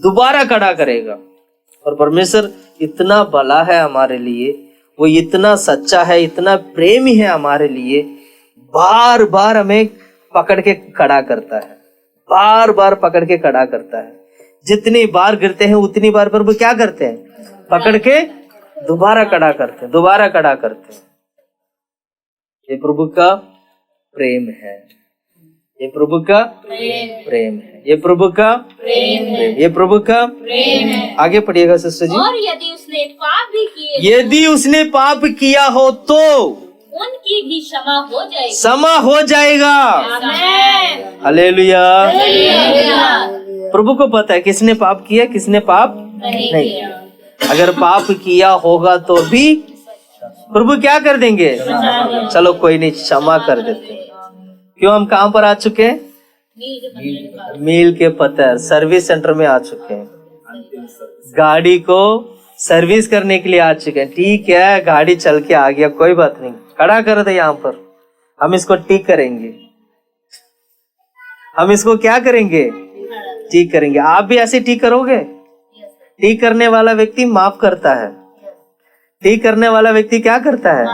दोबारा खड़ा करेगा। और परमेश्वर इतना भला है हमारे लिए, वो इतना सच्चा है, इतना प्रेमी है हमारे लिए, बार बार हमें पकड़ के खड़ा करता है, बार बार पकड़ के खड़ा करता है। जितनी बार गिरते हैं उतनी बार प्रभु क्या करते हैं? पकड़ के दोबारा खड़ा करते हैं, दोबारा खड़ा करते हैं। ये प्रभु का प्रेम है, ये प्रभु का प्रेम है, ये प्रभु का प्रेम है, ये प्रभु का प्रेम है। आगे पढ़िएगा सिस्टर जी। और यदि उसने पाप भी किए, यदि उसने पाप किया हो तो उनकी भी क्षमा हो जाएगी, क्षमा हो जाएगा। आमीन। हालेलुया। हालेलुया। प्रभु को पता है किसने पाप किया, किसने पाप नहीं नहीं। किया। अगर पाप किया होगा तो भी प्रभु क्या कर देंगे? चलो कोई नहीं, क्षमा कर देते हैं। क्यों? हम कहाँ पर आ चुके हैं? मील के पत्थर सर्विस सेंटर में आ चुके हैं। गाड़ी को सर्विस करने के लिए आ चुके हैं। ठीक है, गाड़ी चल के आ गया, कोई बात नहीं, खड़ा कर दे यहाँ पर, हम इसको ठीक करेंगे। हम इसको क्या करेंगे? ठीक करेंगे। आप भी ऐसे ठीक करोगे? ठीक करने वाला व्यक्ति माफ करता है। ठीक करने वाला व्यक्ति क्या करता है?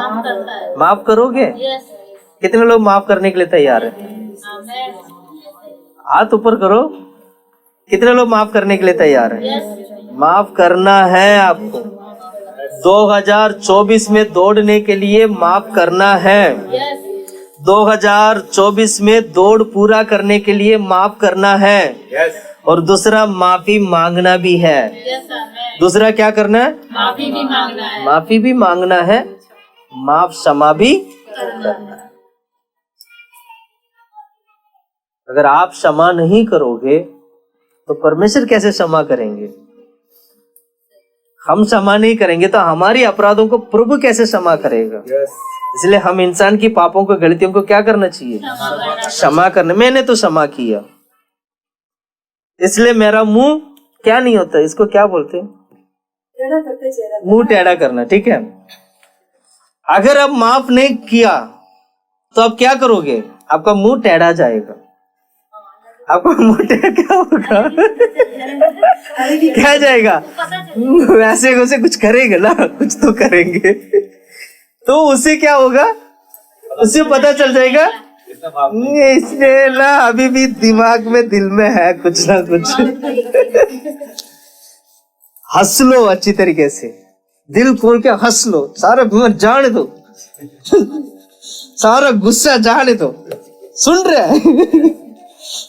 माफ करोगे? कितने लोग माफ करने के लिए तैयार हैं? हाथ ऊपर करो। कितने लोग माफ करने के लिए तैयार हैं? माफ करना है आपको। 2024 में दौड़ने के लिए माफ करना है। 2024 में दौड़ पूरा करने के लिए माफ करना है। और दूसरा माफी मांगना भी है। दूसरा क्या करना है? माफी भी मांगना है। माफी भी मांगना है, माफ क्षमा भी करना है। अगर आप क्षमा नहीं करोगे तो परमेश्वर कैसे क्षमा करेंगे? हम क्षमा नहीं करेंगे तो हमारी अपराधों को प्रभु कैसे क्षमा करेगा? इसलिए हम इंसान की पापों को, गलतियों को क्या करना चाहिए? क्षमा करना। मैंने तो क्षमा किया, इसलिए मेरा मुंह क्या नहीं होता, इसको क्या बोलते हैं? मुंह टेढ़ा करना। ठीक है, अगर अब माफ नहीं किया तो अब क्या करोगे? आपका मुंह टेढ़ा जाएगा। आपका मुंह टेढ़ा क्या होगा? क्या जाएगा? वैसे वैसे कुछ करेंगे ना, कुछ तो करेंगे, तो उससे क्या होगा? उससे पता चल जाएगा इसने ना अभी भी दिमाग में, दिल में है कुछ ना कुछ। हंस लो अच्छी तरीके से, दिल खोल के हंस लो, सारा जाने दो, सारा गुस्सा जाने दो। सुन रहे हैं?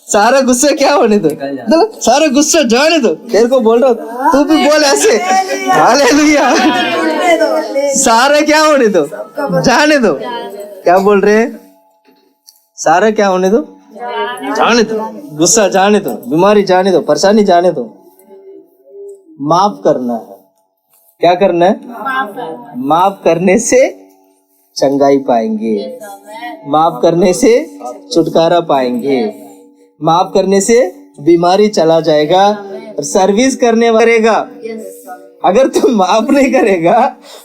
सारा गुस्सा क्या होने दो, सारा गुस्सा जाने दो। तेरे को बोल रहा हूँ, तू भी बोल ऐसे। हालेलुया। सारा क्या होने दो? जाने दो। क्या बोल रहे हैं? सारा क्या होने दो? जाने दो। गुस्सा जाने दो, बीमारी जाने दो, परेशानी जाने दो। माफ करना है। क्या करना है? माफ करने से चंगाई पाएंगे, माफ करने से छुटकारा पाएंगे, माफ करने से बीमारी चला जाएगा। और सर्विस करने वाला करेगा, अगर तू माफ नहीं करेगा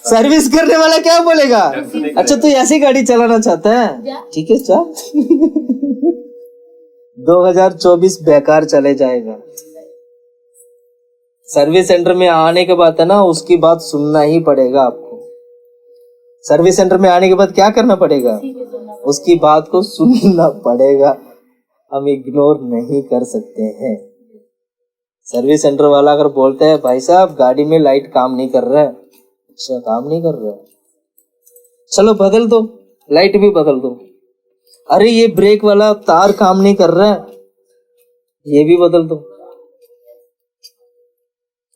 सर्विस करने वाला क्या बोलेगा? अच्छा तू ऐसी गाड़ी चलाना चाहता है, ठीक है चल। 2024 बेकार चले जाएगा। सर्विस सेंटर में आने के बाद है ना, उसकी बात सुनना ही पड़ेगा आपको। सर्विस सेंटर में आने के बाद क्या करना पड़ेगा? उसकी बात को सुनना पड़ेगा। हम इग्नोर नहीं कर सकते हैं। सर्विस सेंटर वाला अगर बोलते हैं भाई साहब गाड़ी में लाइट काम नहीं कर रहा है, अच्छा काम नहीं कर रहा है, चलो बदल दो, लाइट भी बदल दो। अरे ये ब्रेक वाला तार काम नहीं कर रहा है, ये भी बदल दो।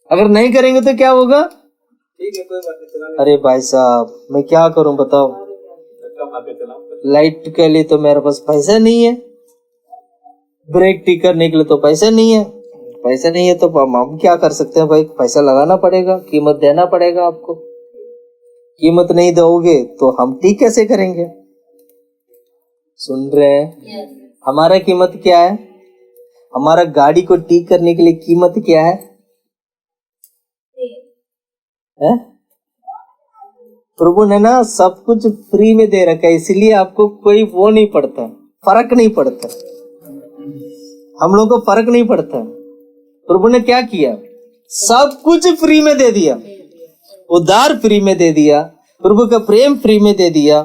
अगर नहीं करेंगे तो क्या होगा? ठीक है कोई बात नहीं, चला अरे भाई साहब मैं क्या करूं बताओ, कब आके चलाऊं? लाइट के लिए तो मेरे पास पैसा नहीं है, ब्रेक ठीक करने के लिए तो पैसा नहीं है, पैसा नहीं है तो हम क्या कर सकते हैं भाई? पैसा लगाना पड़ेगा, कीमत देना पड़ेगा आपको। कीमत नहीं दोगे तो हम ठीक कैसे करेंगे? सुन रहे हैं? हमारा कीमत क्या है? हमारा गाड़ी को ठीक करने के लिए कीमत क्या है? है? प्रभु ने ना सब कुछ फ्री में दे रखा है, इसलिए आपको कोई वो नहीं पड़ता, फर्क नहीं पड़ता। हम लोग को फर्क नहीं पड़ता। प्रभु ने क्या किया? सब कुछ फ्री में दे दिया, उद्धार फ्री में दे दिया, प्रभु का प्रेम फ्री में दे दिया,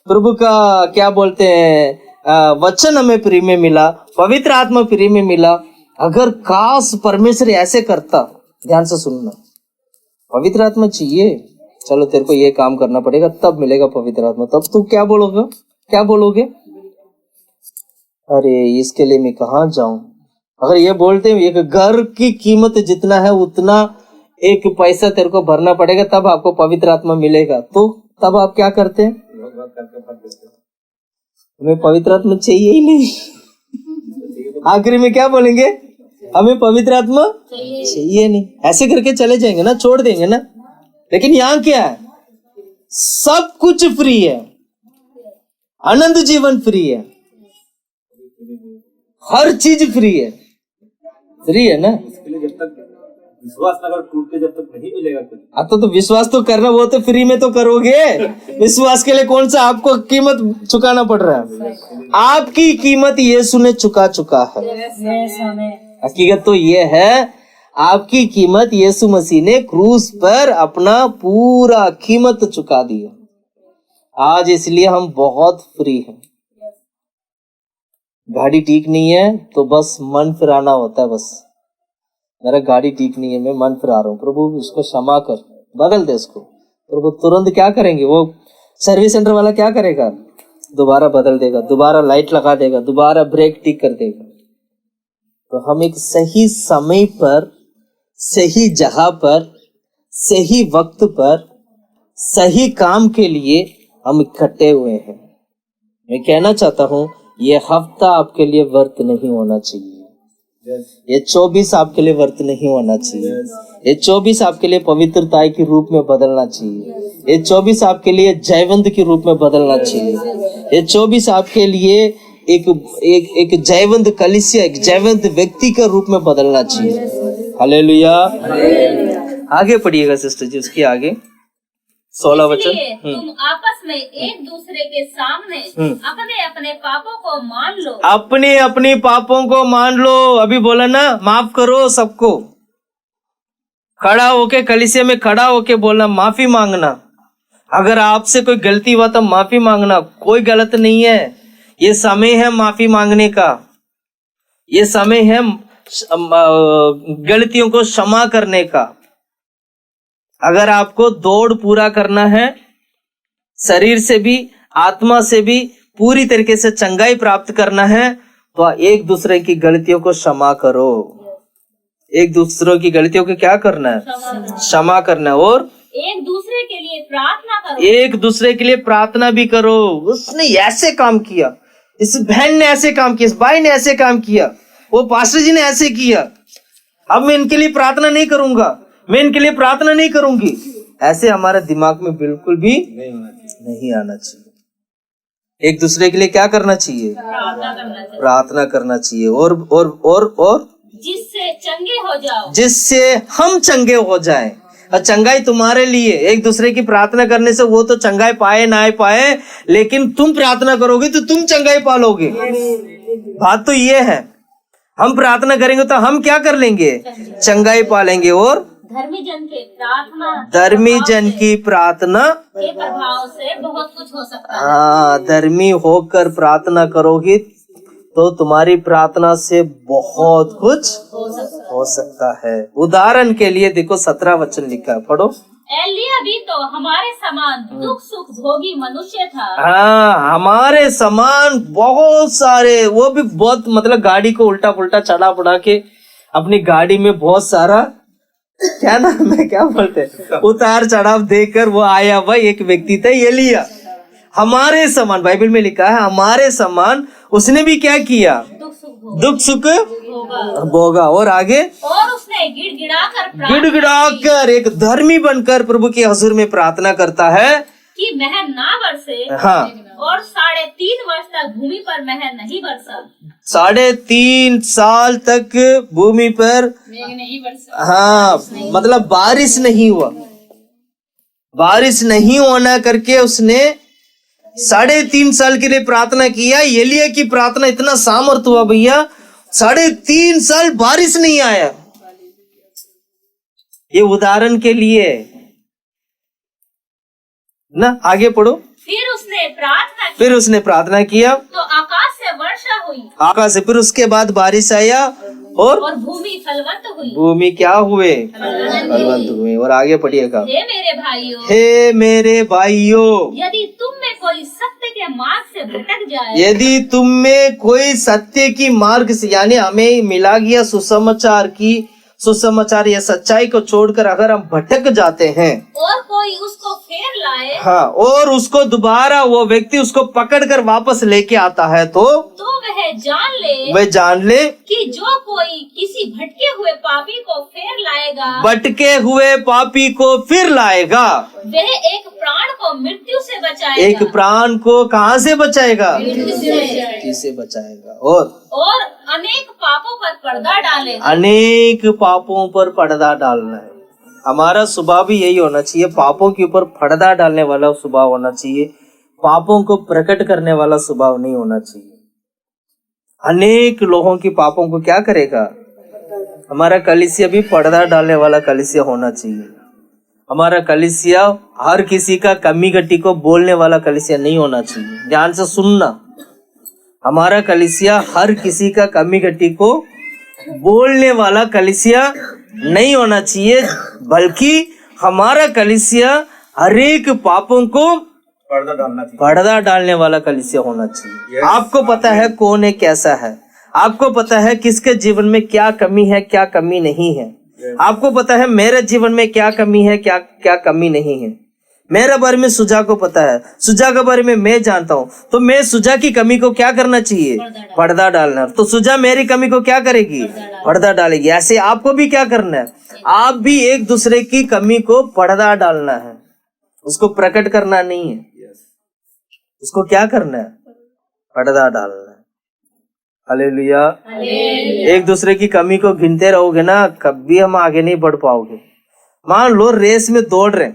प्रभु का क्या बोलते हैं वचन हमें फ्री में मिला, पवित्र आत्मा फ्री में मिला। अगर काश परमेश्वर ऐसे करता, ध्यान से सुनना, पवित्र आत्मा चाहिए, चलो तेरे को ये काम करना पड़ेगा तब मिलेगा पवित्र आत्मा, तब तू क्या बोलोगे? क्या बोलोगे? अरे इसके लिए मैं कहाँ जाऊं? अगर ये बोलते हैं एक घर की कीमत जितना है उतना एक पैसा तेरे को भरना पड़ेगा तब आपको पवित्र आत्मा मिलेगा, तो तब आप क्या करते हैं? हमें पवित्र आत्मा चाहिए ही नहीं। आखिरी में क्या बोलेंगे? हमें पवित्र आत्मा चाहिए नहीं, ऐसे करके चले जाएंगे ना, छोड़ देंगे ना। लेकिन यहाँ क्या है? सब कुछ फ्री है, आनंद जीवन फ्री है, हर चीज फ्री है, फ्री है ना। इसके लिए जब तक विश्वास अगर टूट के जब तक नहीं मिलेगा कुछ, तो विश्वास तो करना, वो तो फ्री में तो करोगे। विश्वास के लिए कौन सा आपको कीमत चुकाना पड़ रहा है? आपकी कीमत यीशु ने चुका चुका है। हकीकत तो ये है, आपकी कीमत यीशु मसीह ने क्रूस पर अपना पूरा कीमत चुका दिया। आज इसलिए हम बहुत फ्री हैं। गाड़ी ठीक नहीं है तो बस मन फिराना होता है, बस मेरा गाड़ी ठीक नहीं है, मैं मन फिरा रहा हूँ, प्रभु इसको क्षमा कर, बदल दे इसको। प्रभु तुरंत क्या करेंगे? वो सर्विस सेंटर वाला क्या करेगा? दोबारा बदल देगा, दोबारा लाइट लगा देगा, दोबारा ब्रेक ठीक कर देगा। तो हम एक सही समय पर, सही जगह पर, सही वक्त पर, सही काम के लिए हम इकट्ठे हुए हैं। मैं कहना चाहता हूँ ये हफ्ता आपके लिए व्यर्थ नहीं होना चाहिए, ये 24 आपके लिए व्यर्थ नहीं होना चाहिए, ये 24 आपके लिए पवित्रता के रूप में बदलना चाहिए, ये 24 आपके लिए जयवंत के रूप में बदलना चाहिए, ये 24 आपके लिए एक जयवंत कलीसिया, एक जयवंत व्यक्ति के रूप में बदलना चाहिए। हालेलुया। आगे पढ़िएगा सिस्टर जी, उसके आगे 16 वचन। तुम आपस में एक दूसरे के सामने अपने अपने पापों को मान लो। अपने अपने पापों को मान लो। अभी बोला ना, माफ करो सबको। खड़ा होके कलीसिया में खड़ा होके बोलना, माफी मांगना। अगर आपसे कोई गलती हुआ तो माफी मांगना, कोई गलत नहीं है। ये समय है माफी मांगने का, ये समय है गलतियों को क्षमा करने का। अगर आपको दौड़ पूरा करना है, शरीर से भी आत्मा से भी पूरी तरीके से चंगाई प्राप्त करना है, तो एक दूसरे की गलतियों को क्षमा करो। एक दूसरों की गलतियों को क्या करना है? क्षमा करना है। और एक दूसरे के लिए प्रार्थना करो। एक दूसरे के लिए प्रार्थना भी करो। उसने ऐसे काम किया, इस बहन ने ऐसे काम किया, इस भाई ने ऐसे काम किया, वो पास्टर जी ने ऐसे किया, अब मैं इनके लिए प्रार्थना नहीं करूंगा, मैं इनके लिए प्रार्थना नहीं करूंगी। ऐसे हमारे दिमाग में बिल्कुल भी नहीं आना चाहिए। एक दूसरे के लिए क्या करना चाहिए? प्रार्थना करना चाहिए, प्रार्थना करना चाहिए। और जिससे चंगे हो जाओ, जिससे हम चंगे हो जाएं। और चंगाई तुम्हारे लिए, एक दूसरे की प्रार्थना करने से वो तो चंगाई पाए ना पाए, लेकिन तुम प्रार्थना करोगे तो तुम चंगाई पालोगे। बात तो ये है, हम प्रार्थना करेंगे तो हम क्या कर लेंगे? चंगाई पालेंगे। और धर्मी जन के प्रार्थना, धर्मी जन की प्रार्थना के प्रभाव से बहुत कुछ हो सकता है। हाँ, धर्मी होकर प्रार्थना करोगी तो तुम्हारी प्रार्थना से बहुत कुछ हो सकता है। उदाहरण के लिए देखो 17 वचन लिखा है, पढ़ो। एलिया भी तो हमारे समान दुख सुख भोगी मनुष्य था। हाँ, हमारे समान बहुत सारे, वो भी बहुत मतलब गाड़ी को उल्टा पुल्टा चढ़ा बुढ़ा के अपनी गाड़ी में बहुत सारा क्या नाम है, क्या बोलते हैं, उतार चढ़ाव देकर वो आया हुआ एक व्यक्ति था एलिया। हमारे समान, बाइबल में लिखा है हमारे समान। उसने भी क्या किया? दुख सुख भोगा। और आगे, और उसने गिड़गिड़ाकर एक धर्मी बनकर प्रभु के हुजूर में प्रार्थना करता है कि मेहर ना बरसे। हाँ, और 3.5 वर्ष तक भूमि पर मेहर नहीं बरसा। 3.5 साल तक भूमि पर मेघ नहीं बरसा। हाँ, मतलब बारिश नहीं हुआ। बारिश नहीं होना करके उसने 3.5 साल के लिए प्रार्थना किया। एलिया की प्रार्थना इतना सामर्थ हुआ भैया, 3.5 साल बारिश नहीं आया। ये उदाहरण के लिए ना, आगे पढ़ो। फिर उसने प्रार्थना किया तो आकाश से वर्षा हुई, आकाश से, फिर उसके बाद बारिश आया और भूमि फलवंत हुई। भूमि क्या हुए? फलवंत हुए। और आगे पढ़िएगा। हे मेरे भाइयों, यदि तुम में कोई सत्य के मार्ग से भटक जाए, यदि तुम में कोई सत्य की मार्ग से, यानी हमें मिला गया सुसमाचार या सच्चाई को छोड़कर अगर हम भटक जाते हैं और कोई उसको फेर लाए, हाँ, और उसको दोबारा वो व्यक्ति उसको पकड़कर वापस लेके आता है तो वह जान ले कि जो कोई किसी भटके हुए पापी को फेर लाएगा, भटके हुए पापी को फिर लाएगा, वह एक प्राण को मृत्यु से बचाएगा। एक प्राण को कहाँ से बचाएगा? मृत्यु से बचाएगा। और अनेक पापों पर पर्दा डालेगा। अनेक पापों पर पर्दा डालना है। हमारा स्वभाव भी यही होना चाहिए, पापों के ऊपर पर्दा डालने वाला स्वभाव होना चाहिए, पापों को प्रकट करने वाला स्वभाव नहीं होना चाहिए। अनेक लोगों की पापों को क्या करेगा? हमारा कलीसिया भी पर्दा डालने वाला कलीसिया होना चाहिए। हमारा कलीसिया हर किसी का कमी गट्टी को बोलने वाला कलीसिया नहीं होना चाहिए। ध्यान से सुनना, हमारा कलीसिया हर किसी का कमी गट्टी को बोलने वाला कलीसिया नहीं होना चाहिए, बल्कि हमारा कलीसिया हर एक पापों को पर्दा डालने वाला कलीसिया होना चाहिए। आपको पता है कौन है, कैसा है, आपको पता है किसके जीवन में क्या कमी है, क्या कमी नहीं है। आपको पता है मेरे जीवन में क्या कमी है, क्या क्या कमी नहीं है। मेरे बारे में सुजा को पता है, सुजा के बारे में मैं जानता हूँ, तो मैं सुजा की कमी को क्या करना चाहिए? पर्दा डालना। तो सुजा मेरी कमी को क्या करेगी? पर्दा डालेगी। ऐसे आपको भी क्या करना है? आप भी एक दूसरे की कमी को पर्दा डालना है, उसको प्रकट करना नहीं है। उसको क्या करना है? पर्दा डालना है। हालेलुया। एक दूसरे की कमी को गिनते रहोगे ना, कभी हम आगे नहीं बढ़ पाओगे। मान लो रेस में दौड़ रहे,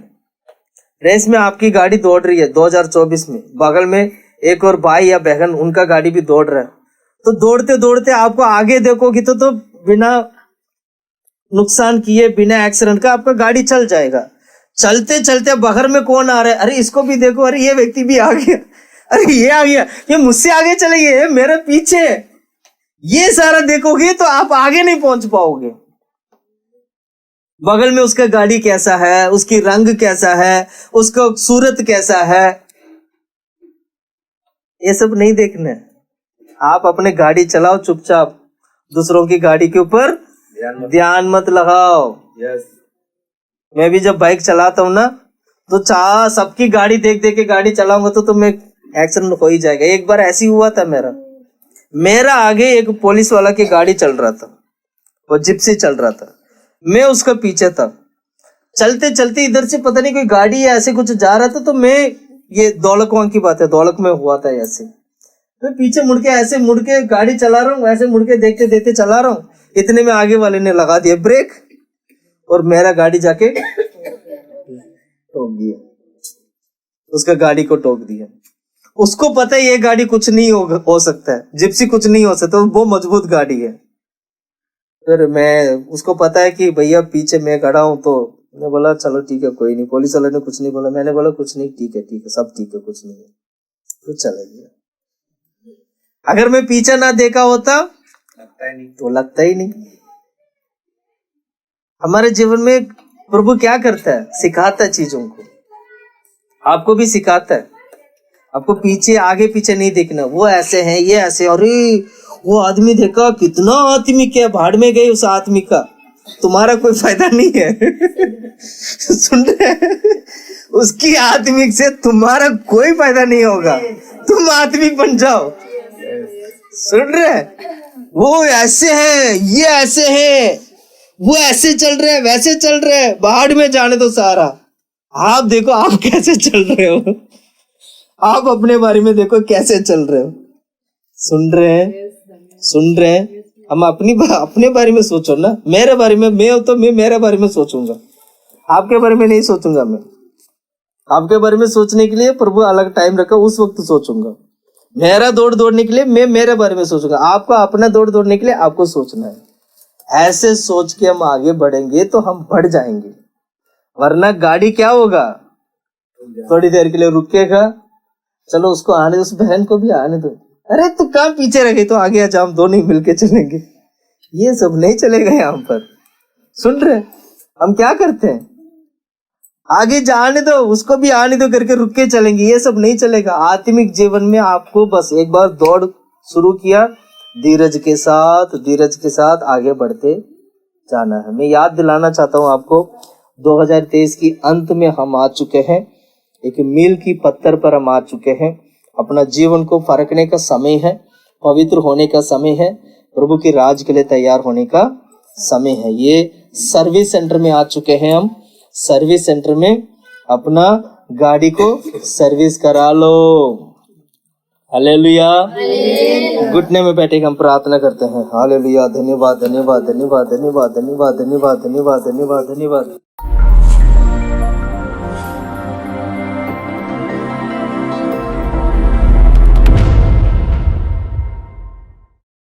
रेस में आपकी गाड़ी दौड़ रही है 2024 में, बगल में एक और भाई या बहन उनका गाड़ी भी दौड़ रहा है, तो दौड़ते दौड़ते आपको आगे देखोगे तो बिना नुकसान किए, बिना एक्सीडेंट का आपका गाड़ी चल जाएगा। चलते चलते बगल में कौन आ रहा है, अरे इसको भी देखो, अरे ये व्यक्ति भी आ गया, अरे ये आ गया, ये मुझसे आगे चले गए, मेरे पीछे, ये सारा देखोगे तो आप आगे नहीं पहुंच पाओगे। बगल में उसका गाड़ी कैसा है, उसकी रंग कैसा है, उसका सूरत कैसा है, ये सब नहीं देखना है। आप अपने गाड़ी चलाओ चुपचाप, दूसरों की गाड़ी के ऊपर ध्यान मत लगाओ। मैं भी जब बाइक चलाता हूँ ना, तो सबकी गाड़ी देख देख के गाड़ी चलाऊंगा तो मैं एक्सीडेंट हो ही जाएगा। एक बार ऐसी हुआ था, मेरा आगे एक पुलिस वाला की गाड़ी चल रहा था, वो जिप्सी चल रहा था, मैं उसका पीछे था। चलते चलते इधर से पता नहीं कोई गाड़ी या ऐसे कुछ जा रहा था, तो मैं, ये दौलक वहां की बात है, दौलक में हुआ था ऐसे, मैं पीछे मुड़ के ऐसे मुड़ के गाड़ी चला रहा हूँ, ऐसे मुड़ के देखते देखते चला रहा हूँ, इतने में आगे वाले ने लगा दिया ब्रेक और मेरा गाड़ी जाके ठोक दिया, उसका गाड़ी को ठोक दिया। उसको पता है ये गाड़ी कुछ नहीं हो सकता है, जिप्सी कुछ नहीं हो सकता, वो मजबूत गाड़ी है। फिर मैं, उसको पता है कि भैया पीछे मैं खड़ा हूं, तो मैं बोला चलो ठीक है कोई नहीं, पुलिस वाले ने कुछ नहीं बोला, मैंने बोला कुछ नहीं, ठीक है सब ठीक है, कुछ नहीं है, तो चला गया। अगर मैं पीछे ना देखा होता तो लगता ही नहीं। हमारे जीवन में प्रभु क्या करता है, सिखाता है चीजों को, आपको भी सिखाता है। आपको पीछे आगे पीछे नहीं देखना, वो ऐसे हैं ये ऐसे, अरे वो आदमी देखा कितना आत्मिक है, भाड़ में गए उस आत्मिक का, तुम्हारा कोई फायदा नहीं है। सुन रहे हैं? उसकी आत्मिक से तुम्हारा कोई फायदा नहीं होगा, तुम आत्मिक बन जाओ। सुन रहे हैं? वो ऐसे है ये ऐसे है, वो ऐसे चल रहे हैं वैसे चल रहे हैं, भाड़ में जाने दो सारा। आप देखो आप कैसे चल रहे हो, आप अपने बारे में देखो कैसे चल रहे हो। सुन रहे हैं? हम अपने बारे में सोचो ना, मेरे बारे में, मैं तो मैं मेरे बारे में सोचूंगा, आपके बारे में नहीं सोचूंगा। मैं आपके बारे में सोचने के लिए प्रभु अलग टाइम रखा, उस वक्त सोचूंगा। मेरा दौड़ने के लिए मैं मेरे बारे में सोचूंगा, आपका अपना दौड़ने के लिए आपको सोचना है। ऐसे सोच के हम आगे बढ़ेंगे तो हम बढ़ जाएंगे, वरना गाड़ी क्या होगा, थोड़ी देर के लिए रुकेगा, चलो उसको आने दो, उस बहन को भी आने दो, अरे तू कहाँ पीछे रह गई, तो आगे आ जा, हम दोनों मिलके चलेंगे। ये सब नहीं चलेगा यहाँ पर। सुन रहे? हम क्या करते हैं, आगे जाने दो, उसको भी आने दो करके रुक के चलेंगे, ये सब नहीं चलेगा। आत्मिक जीवन में आपको बस एक बार दौड़ शुरू किया, धीरज के साथ आगे बढ़ते जाना है। मैं याद दिलाना चाहता हूँ आपको, 2023 की अंत में हम आ चुके हैं, एक मील की पत्थर पर हम आ चुके हैं। अपना जीवन को फरकने का समय है, पवित्र होने का समय है, प्रभु के राज के लिए तैयार होने का समय है। ये सर्विस सेंटर में आ चुके हैं हम। सर्विस सेंटर में अपना गाड़ी को सर्विस करा लो। हालेलुया। घुटने में बैठे हम प्रार्थना करते हैं। हालेलुया। धन्यवाद धन्यवाद धन्यवाद धन्यवाद धन्यवाद धन्यवाद धन्यवाद धन्यवाद धन्यवाद।